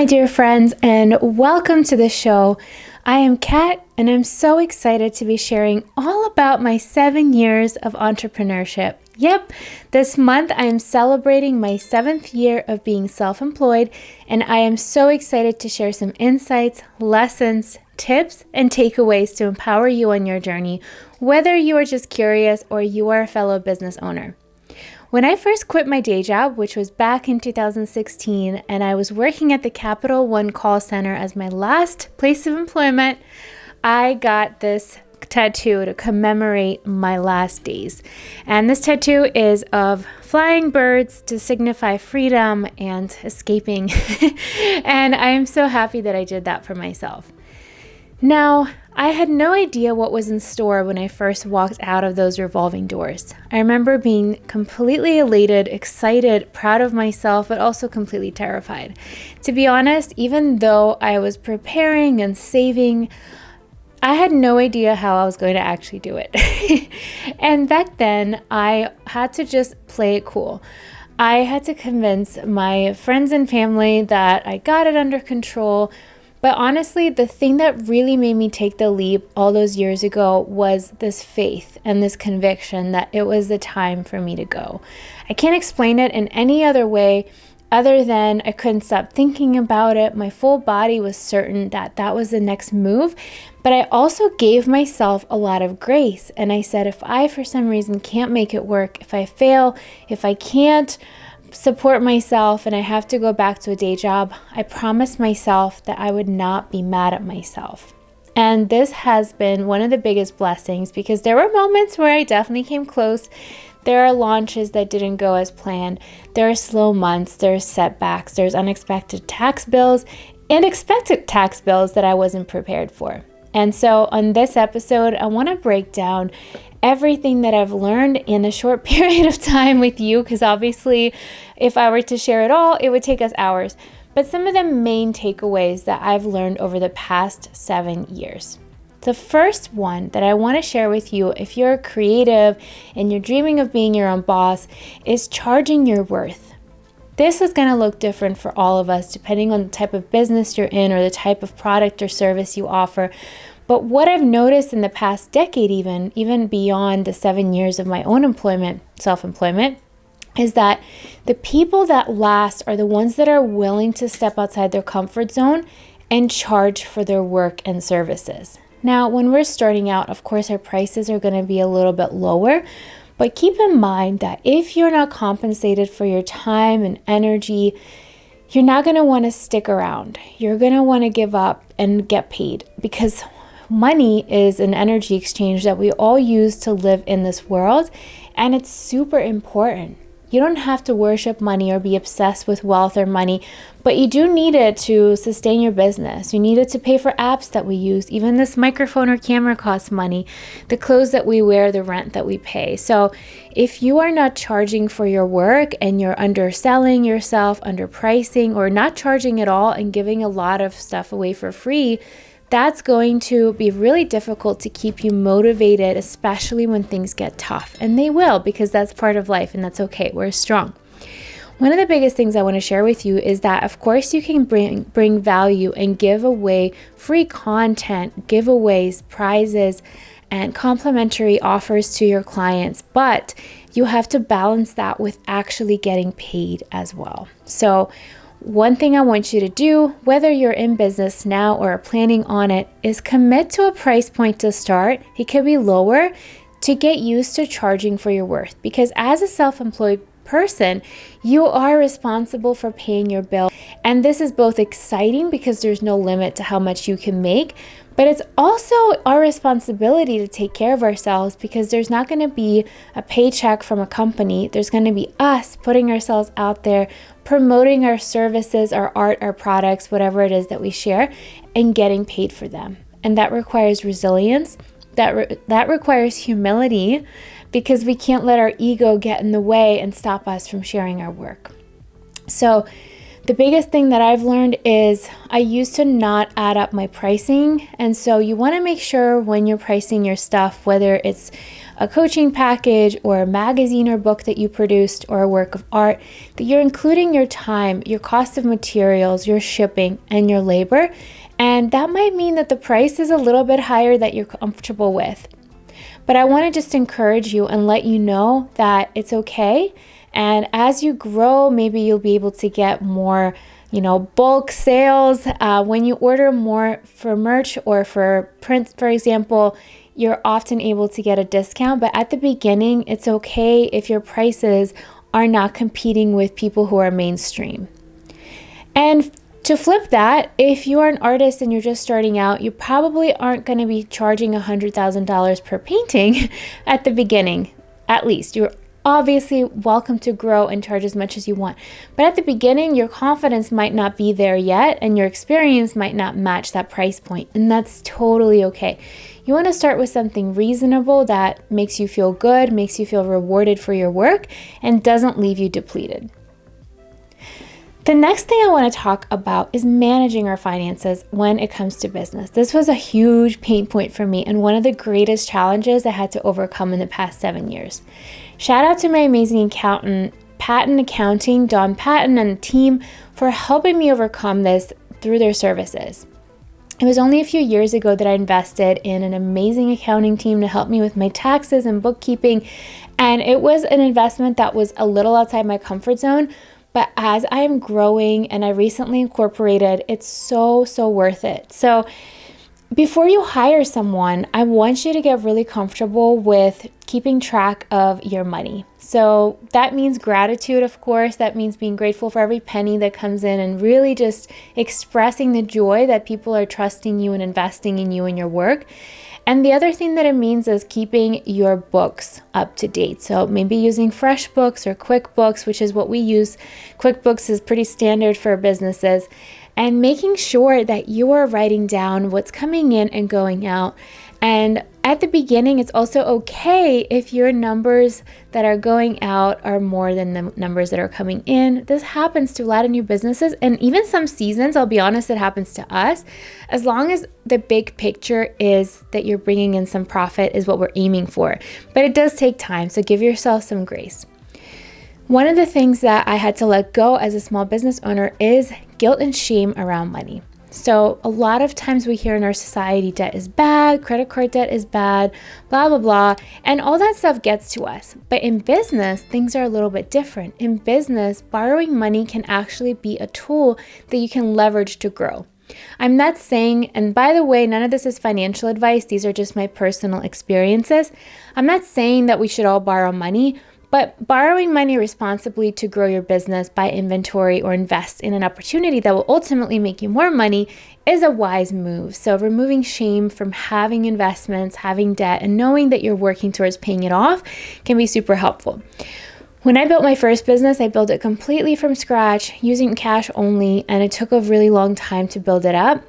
my dear friends, and welcome to the show. I am Kat, and I'm so excited to be sharing all about my 7 years of entrepreneurship. Yep, this month I am celebrating my 7th year of being self-employed, and I am so excited to share some insights, lessons, tips, and takeaways to empower you on your journey, whether you are just curious or you are a fellow business owner. When I first quit my day job, which was back in 2016, and I was working at the Capital One call center as my last place of employment, I got this tattoo to commemorate my last days. And this tattoo is of flying birds to signify freedom and escaping. And I am so happy that I did that for myself. Now, I had no idea what was in store when I first walked out of those revolving doors. I remember being completely elated, excited, proud of myself, but also completely terrified. To be honest, even though I was preparing and saving, I had no idea how I was going to actually do it. And back then, I had to just play it cool. I had to convince my friends and family that I got it under control. But honestly, the thing that really made me take the leap all those years ago was this faith and this conviction that it was the time for me to go. I can't explain it in any other way other than I couldn't stop thinking about it. My full body was certain that that was the next move. But I also gave myself a lot of grace. And I said, if I, for some reason, can't make it work, if I fail, if I can't support myself and I have to go back to a day job, I promised myself that I would not be mad at myself. And this has been one of the biggest blessings because there were moments where I definitely came close. There are launches that didn't go as planned. There are slow months, there's setbacks, there's unexpected tax bills and expected tax bills that I wasn't prepared for. And so on this episode, I want to break down everything that I've learned in a short period of time with you, because obviously if I were to share it all, it would take us hours. But some of the main takeaways that I've learned over the past 7 years. The first one that I want to share with you, if you're creative and you're dreaming of being your own boss, is charging your worth. This is going to look different for all of us depending on the type of business you're in or the type of product or service you offer. But what I've noticed in the past decade, even beyond the 7 years of my own self-employment, is that the people that last are the ones that are willing to step outside their comfort zone and charge for their work and services. Now, when we're starting out, of course, our prices are going to be a little bit lower, but keep in mind that if you're not compensated for your time and energy, you're not going to want to stick around. You're going to want to give up and get paid because money is an energy exchange that we all use to live in this world, and it's super important. You don't have to worship money or be obsessed with wealth or money, but you do need it to sustain your business. You need it to pay for apps that we use. Even this microphone or camera costs money. The clothes that we wear, the rent that we pay. So if you are not charging for your work and you're underselling yourself, underpricing, or not charging at all and giving a lot of stuff away for free, that's going to be really difficult to keep you motivated, especially when things get tough. And they will, because that's part of life and that's okay. We're strong. One of the biggest things I want to share with you is that, of course, you can bring value and give away free content, giveaways, prizes, and complimentary offers to your clients. But you have to balance that with actually getting paid as well. So one thing I want you to do, whether you're in business now or are planning on it, is commit to a price point to start. It could be lower to get used to charging for your worth. Because as a self-employed person, you are responsible for paying your bill. And this is both exciting because there's no limit to how much you can make, but it's also our responsibility to take care of ourselves because there's not going to be a paycheck from a company. There's going to be us putting ourselves out there, promoting our services, our art, our products, whatever it is that we share, and getting paid for them. And that requires resilience. That requires humility because we can't let our ego get in the way and stop us from sharing our work. So The biggest thing that I've learned is I used to not add up my pricing. And so you want to make sure when you're pricing your stuff, whether it's a coaching package or a magazine or book that you produced or a work of art, that you're including your time, your cost of materials, your shipping, and your labor. And that might mean that the price is a little bit higher that you're comfortable with. But I want to just encourage you and let you know that it's okay. And as you grow, maybe you'll be able to get more, bulk sales. When you order more for merch or for prints, for example, you're often able to get a discount. But at the beginning, it's okay if your prices are not competing with people who are mainstream. And to flip that, if you are an artist and you're just starting out, you probably aren't going to be charging $100,000 per painting at the beginning, at least. You're obviously welcome to grow and charge as much as you want. But at the beginning, your confidence might not be there yet, and your experience might not match that price point, and that's totally okay. You want to start with something reasonable that makes you feel good, makes you feel rewarded for your work, and doesn't leave you depleted. The next thing I want to talk about is managing our finances when it comes to business. This was a huge pain point for me and one of the greatest challenges I had to overcome in the past 7 years. Shout out to my amazing accountant, Patton Accounting, Don Patton, and the team for helping me overcome this through their services. It was only a few years ago that I invested in an amazing accounting team to help me with my taxes and bookkeeping, and it was an investment that was a little outside my comfort zone. But as I am growing and I recently incorporated, it's so worth it. So before you hire someone, I want you to get really comfortable with keeping track of your money. So that means gratitude, of course. That means being grateful for every penny that comes in and really just expressing the joy that people are trusting you and investing in you and your work. And the other thing that it means is keeping your books up to date. So maybe using FreshBooks or QuickBooks, which is what we use. QuickBooks is pretty standard for businesses. And making sure that you are writing down what's coming in and going out. And at the beginning, it's also okay if your numbers that are going out are more than the numbers that are coming in. This happens to a lot of new businesses and even some seasons. I'll be honest, it happens to us. As long as the big picture is that you're bringing in some profit is what we're aiming for. But it does take time, so give yourself some grace. One of the things that I had to let go as a small business owner is guilt and shame around money. So a lot of times we hear in our society debt is bad, credit card debt is bad, blah, blah, blah. And all that stuff gets to us. But in business, things are a little bit different. In business, borrowing money can actually be a tool that you can leverage to grow. I'm not saying, and by the way, none of this is financial advice. These are just my personal experiences. I'm not saying that we should all borrow money, but borrowing money responsibly to grow your business, buy inventory, or invest in an opportunity that will ultimately make you more money is a wise move. So removing shame from having investments, having debt, and knowing that you're working towards paying it off can be super helpful. When I built my first business, I built it completely from scratch using cash only, and it took a really long time to build it up.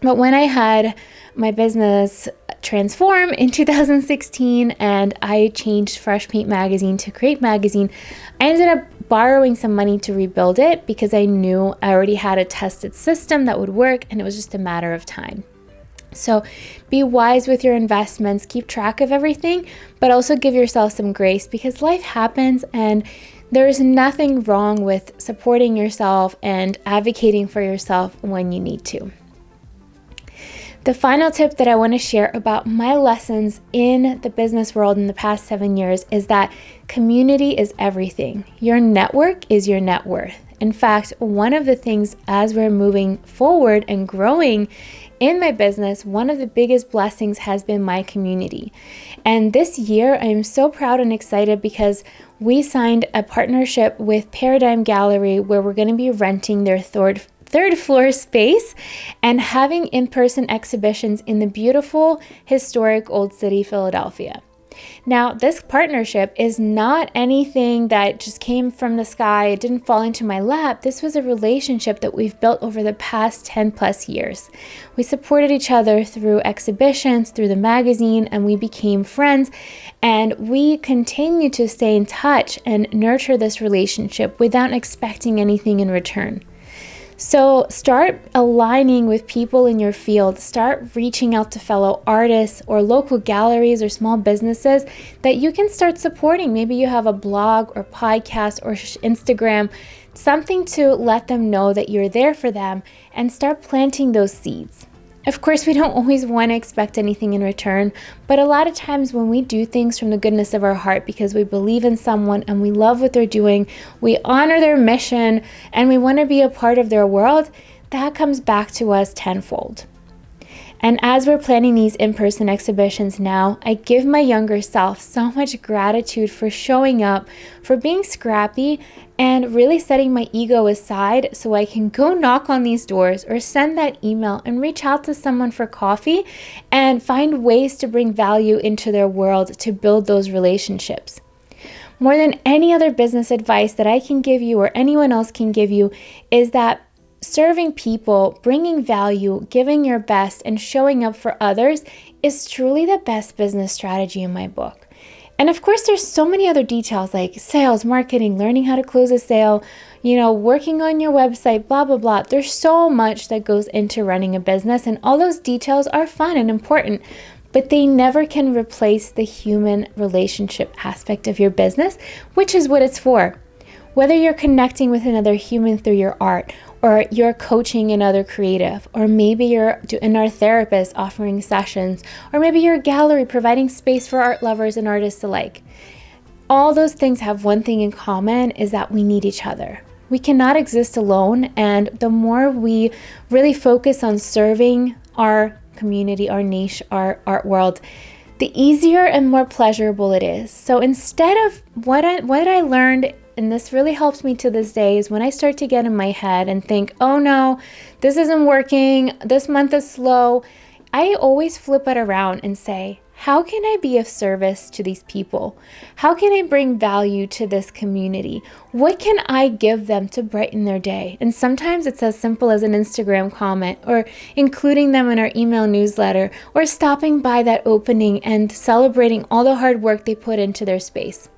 But when I had my business transform in 2016 and I changed Fresh Paint Magazine to Create Magazine, I ended up borrowing some money to rebuild it because I knew I already had a tested system that would work and it was just a matter of time. So be wise with your investments, keep track of everything, but also give yourself some grace because life happens and there's nothing wrong with supporting yourself and advocating for yourself when you need to. The final tip that I want to share about my lessons in the business world in the past 7 years is that community is everything. Your network is your net worth. In fact, one of the things as we're moving forward and growing in my business, one of the biggest blessings has been my community. And this year, I am so proud and excited because we signed a partnership with Paradigm Gallery where we're going to be renting their third floor space and having in-person exhibitions in the beautiful, historic Old City, Philadelphia. Now, this partnership is not anything that just came from the sky. It didn't fall into my lap. This was a relationship that we've built over the past 10 plus years. We supported each other through exhibitions, through the magazine, and we became friends. And we continue to stay in touch and nurture this relationship without expecting anything in return. So start aligning with people in your field. Start reaching out to fellow artists or local galleries or small businesses that you can start supporting. Maybe you have a blog or podcast or Instagram, something to let them know that you're there for them, and start planting those seeds. Of course, we don't always want to expect anything in return, but a lot of times when we do things from the goodness of our heart because we believe in someone and we love what they're doing, we honor their mission, and we want to be a part of their world, that comes back to us tenfold. And as we're planning these in-person exhibitions now, I give my younger self so much gratitude for showing up, for being scrappy, and really setting my ego aside so I can go knock on these doors or send that email and reach out to someone for coffee and find ways to bring value into their world to build those relationships. More than any other business advice that I can give you or anyone else can give you is that serving people, bringing value, giving your best, and showing up for others is truly the best business strategy in my book. And of course, there's so many other details like sales, marketing, learning how to close a sale, working on your website, blah, blah, blah. There's so much that goes into running a business, and all those details are fun and important, but they never can replace the human relationship aspect of your business, which is what it's for. Whether you're connecting with another human through your art, or you're coaching another creative, or maybe you're an art therapist offering sessions, or maybe you're a gallery providing space for art lovers and artists alike. All those things have one thing in common, is that we need each other. We cannot exist alone, and the more we really focus on serving our community, our niche, our art world, the easier and more pleasurable it is. So instead of what I learned, and this really helps me to this day, is when I start to get in my head and think, oh no, this isn't working, this month is slow, I always flip it around and say, how can I be of service to these people? How can I bring value to this community? What can I give them to brighten their day? And sometimes it's as simple as an Instagram comment, or including them in our email newsletter, or stopping by that opening and celebrating all the hard work they put into their space.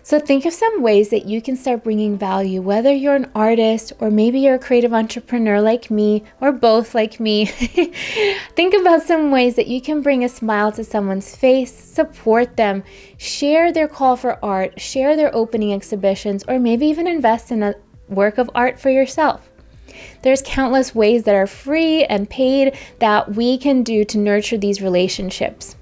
So think of some ways that you can start bringing value, whether you're an artist or maybe you're a creative entrepreneur like me, or both like me. Think about some ways that you can bring a smile to someone's face, support them, share their call for art, share their opening exhibitions, or maybe even invest in a work of art for yourself. There's countless ways that are free and paid that we can do to nurture these relationships.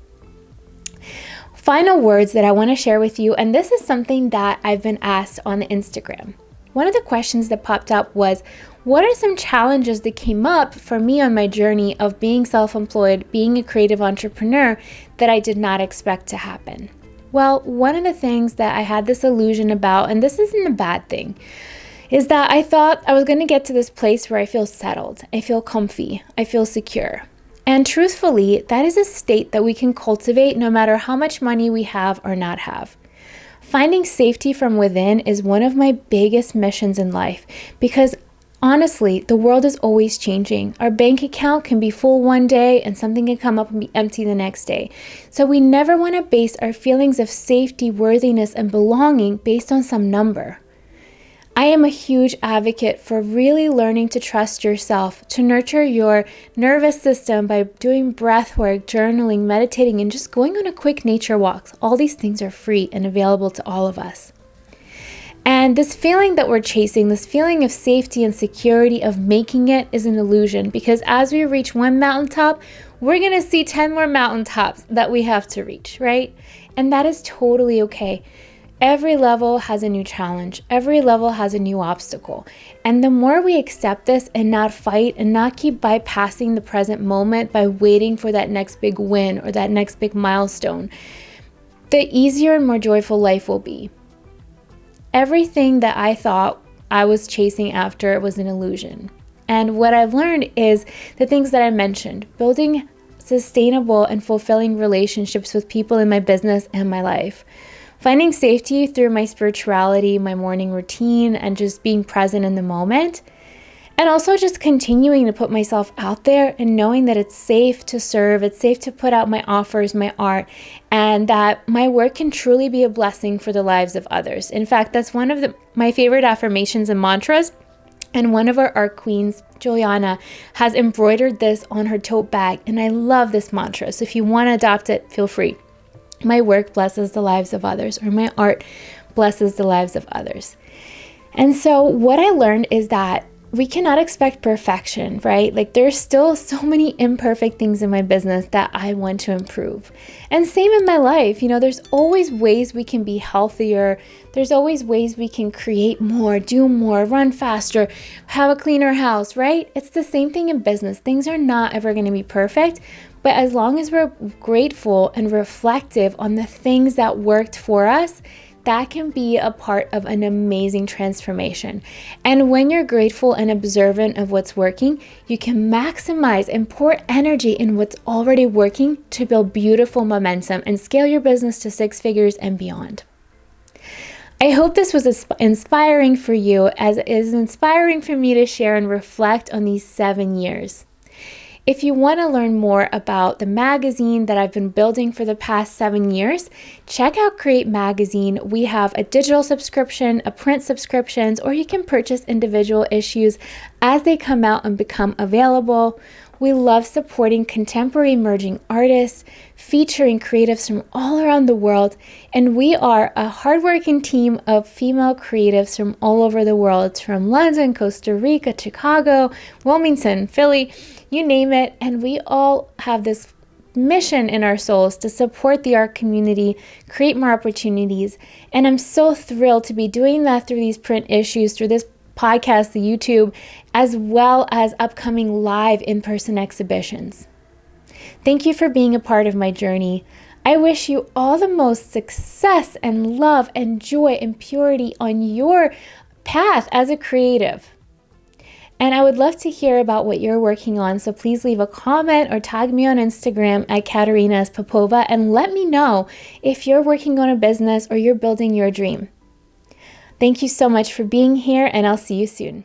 Final words that I want to share with you, and this is something that I've been asked on Instagram. One of the questions that popped up was, what are some challenges that came up for me on my journey of being self-employed, being a creative entrepreneur, that I did not expect to happen? Well, one of the things that I had this illusion about, and this isn't a bad thing, is that I thought I was going to get to this place where I feel settled, I feel comfy, I feel secure. And truthfully, that is a state that we can cultivate no matter how much money we have or not have. Finding safety from within is one of my biggest missions in life, because honestly, the world is always changing. Our bank account can be full one day and something can come up and be empty the next day. So we never want to base our feelings of safety, worthiness, and belonging based on some number. I am a huge advocate for really learning to trust yourself, to nurture your nervous system by doing breath work, journaling, meditating, and just going on a quick nature walk. All these things are free and available to all of us. And this feeling that we're chasing, this feeling of safety and security of making it, is an illusion, because as we reach one mountaintop, we're going to see 10 more mountaintops that we have to reach, right? And that is totally okay. Every level has a new challenge. Every level has a new obstacle. And the more we accept this and not fight and not keep bypassing the present moment by waiting for that next big win or that next big milestone, the easier and more joyful life will be. Everything that I thought I was chasing after was an illusion. And what I've learned is the things that I mentioned, building sustainable and fulfilling relationships with people in my business and my life. Finding safety through my spirituality, my morning routine, and just being present in the moment. And also just continuing to put myself out there and knowing that it's safe to serve, it's safe to put out my offers, my art, and that my work can truly be a blessing for the lives of others. In fact, that's one of my favorite affirmations and mantras And one of our art queens, Juliana, has embroidered this on her tote bag. And I love this mantra. So if you want to adopt it, feel free. My work blesses the lives of others, or my art blesses the lives of others. And so what I learned is that we cannot expect perfection, right? Like there's still so many imperfect things in my business that I want to improve. And same in my life, there's always ways we can be healthier. There's always ways we can create more, do more, run faster, have a cleaner house, right? It's the same thing in business. Things are not ever going to be perfect, but as long as we're grateful and reflective on the things that worked for us, that can be a part of an amazing transformation. And when you're grateful and observant of what's working, you can maximize and pour energy in what's already working to build beautiful momentum and scale your business to 6 figures and beyond. I hope this was inspiring for you, as it is inspiring for me to share and reflect on these 7 years. If you want to learn more about the magazine that I've been building for the past 7 years, check out Create Magazine. We have a digital subscription, a print subscriptions, or you can purchase individual issues as they come out and become available. We love supporting contemporary emerging artists, featuring creatives from all around the world, and we are a hardworking team of female creatives from all over the world, from London, Costa Rica, Chicago, Wilmington, Philly, you name it, and we all have this mission in our souls to support the art community, create more opportunities, and I'm so thrilled to be doing that through these print issues, through this podcast, the YouTube, as well as upcoming live in-person exhibitions. Thank you for being a part of my journey. I wish you all the most success and love and joy and purity on your path as a creative. And I would love to hear about what you're working on, so please leave a comment or tag me on Instagram at Katerina S. Popova and let me know if you're working on a business or you're building your dream. Thank you so much for being here, and I'll see you soon.